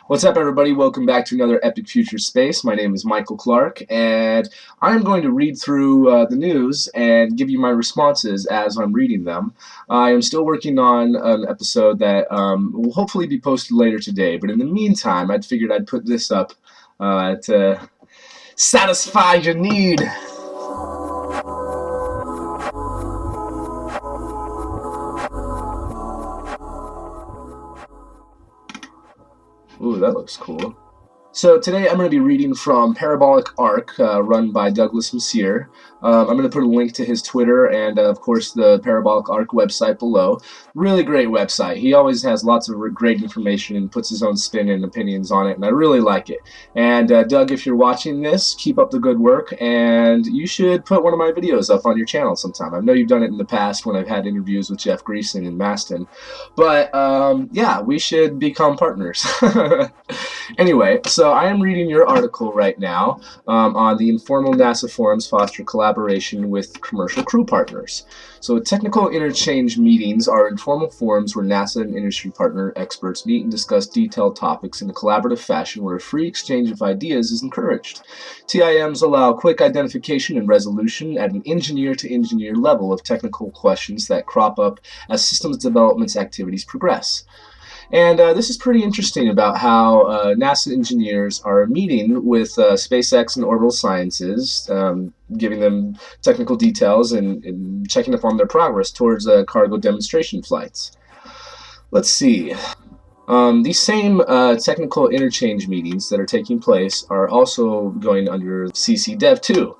What's up, everybody? Welcome back to another Epic Future Space. My name is Michael Clark, and I'm going to read through the news and give you my responses as I'm reading them. I am still working on an episode that will hopefully be posted later today, but in the meantime, I figured I'd put this up to satisfy your need. Ooh, that looks cool. So today I'm going to be reading from Parabolic Arc, run by Douglas Messier. I'm going to put a link to his Twitter and, of course, the Parabolic Arc website below. Really great website. He always has lots of great information and puts his own spin and opinions on it, and I really like it. And Doug, if you're watching this, keep up the good work, and you should put one of my videos up on your channel sometime. I know you've done it in the past when I've had interviews with Jeff Greason and Maston, but yeah, we should become partners. Anyway, so I am reading your article right now on the informal NASA forums foster collaboration with commercial crew partners. So technical interchange meetings are informal forums where NASA and industry partner experts meet and discuss detailed topics in a collaborative fashion where a free exchange of ideas is encouraged. TIMs allow quick identification and resolution at an engineer-to-engineer level of technical questions that crop up as systems development activities progress. And this is pretty interesting about how NASA engineers are meeting with SpaceX and Orbital Sciences, giving them technical details and checking up on their progress towards cargo demonstration flights. Let's see. These same technical interchange meetings that are taking place are also going under CCdev2,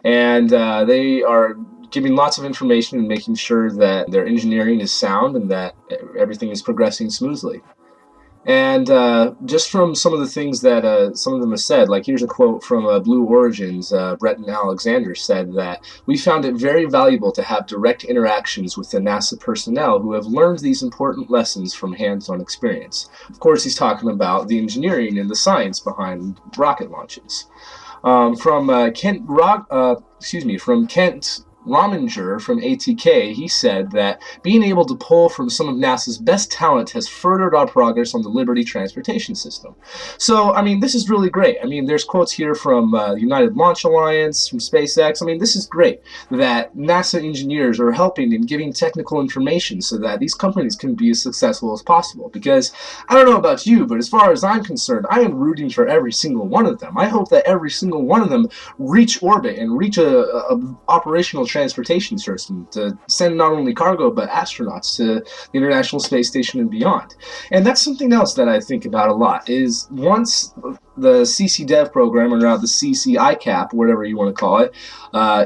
and they are giving lots of information and making sure that their engineering is sound and that everything is progressing smoothly. And just from some of the things that some of them have said, like here's a quote from Blue Origins, Brett and Alexander said that we found it very valuable to have direct interactions with the NASA personnel who have learned these important lessons from hands-on experience. Of course, he's talking about the engineering and the science behind rocket launches. From Kent Rominger from ATK, he said that being able to pull from some of NASA's best talent has furthered our progress on the Liberty transportation system. So, I mean, this is really great. I mean, there's quotes here from the United Launch Alliance, from SpaceX. I mean, this is great that NASA engineers are helping and giving technical information so that these companies can be as successful as possible. Because, I don't know about you, but as far as I'm concerned, I am rooting for every single one of them. I hope that every single one of them reach orbit and reach a operational transportation system to send not only cargo but astronauts to the International Space Station and beyond. And that's something else that I think about a lot, is once the CCdev program, or now the CCICAP, whatever you want to call it,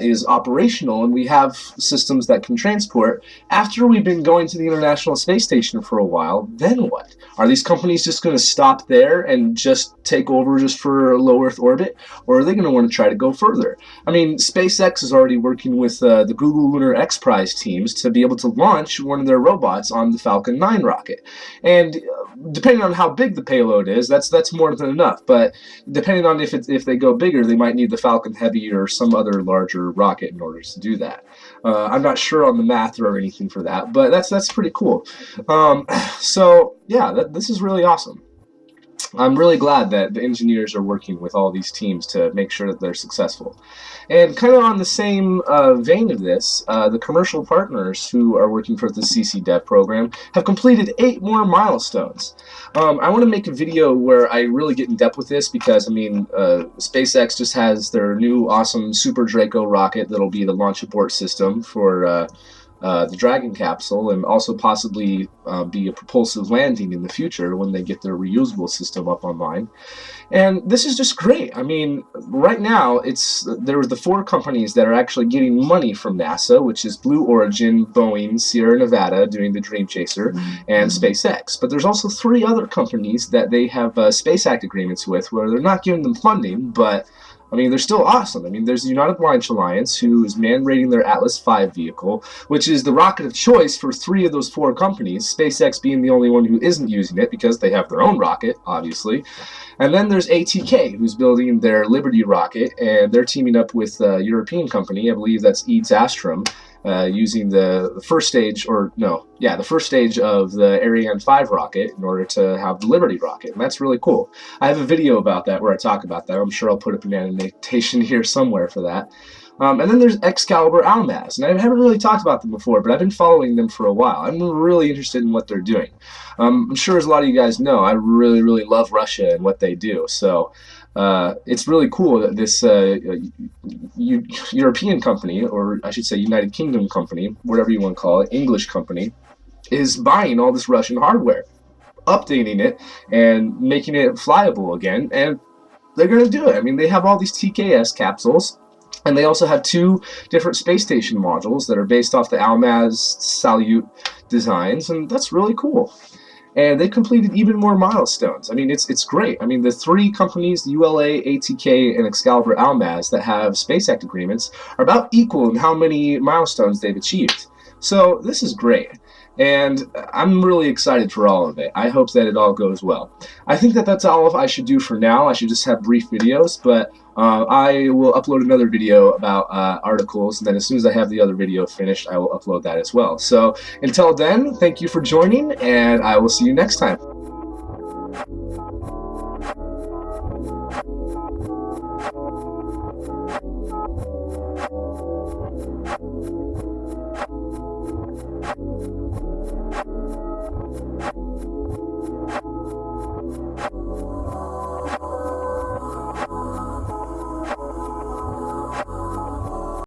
is operational and we have systems that can transport, after we've been going to the International Space Station for a while, then what? Are these companies just going to stop there and just take over just for a low Earth orbit? Or are they going to want to try to go further? I mean, SpaceX is already working with the Google Lunar X Prize teams to be able to launch one of their robots on the Falcon 9 rocket. And depending on how big the payload is, that's more than enough. But depending on if they go bigger, they might need the Falcon Heavy or some other larger rocket in order to do that. I'm not sure on the math or anything for that, but that's pretty cool. So yeah, this is really awesome. I'm really glad that the engineers are working with all these teams to make sure that they're successful. And kind of on the same vein of this, the commercial partners who are working for the CCdev program have completed 8 more milestones. I want to make a video where I really get in depth with this because, I mean, SpaceX just has their new awesome Super Draco rocket that'll be the launch abort system for the Dragon capsule, and also possibly be a propulsive landing in the future when they get their reusable system up online. And this is just great. I mean, right now, there are the 4 companies that are actually getting money from NASA, which is Blue Origin, Boeing, Sierra Nevada doing the Dream Chaser, and SpaceX. But there's also 3 other companies that they have Space Act agreements with where they're not giving them funding, but I mean, they're still awesome. I mean, there's the United Launch Alliance, who is man-rating their Atlas V vehicle, which is the rocket of choice for 3 of those 4 companies, SpaceX being the only one who isn't using it because they have their own rocket, obviously. And then there's ATK, who's building their Liberty rocket, and they're teaming up with a European company, I believe that's Eads Astrum, using the first stage, the first stage of the Ariane 5 rocket in order to have the Liberty rocket, and that's really cool. I have a video about that where I talk about that. I'm sure I'll put up an annotation here somewhere for that. And then there's Excalibur Almaz, and I haven't really talked about them before, but I've been following them for a while. I'm really interested in what they're doing. I'm sure, as a lot of you guys know, I really, really love Russia and what they do. So it's really cool that this European company, or I should say United Kingdom company, whatever you want to call it, English company, is buying all this Russian hardware, updating it, and making it flyable again, and they're going to do it. I mean, they have all these TKS capsules, and they also have 2 different space station modules that are based off the Almaz Salyut designs, and that's really cool. And they completed even more milestones. I mean, it's great. I mean, the 3 companies, the ULA, ATK, and Excalibur Almaz, that have Space Act agreements are about equal in how many milestones they've achieved. So this is great. And I'm really excited for all of it. I hope that it all goes well. I think that that's all I should do for now. I should just have brief videos, but I will upload another video about articles, and then as soon as I have the other video finished, I will upload that as well. So until then, thank you for joining, and I will see you next time.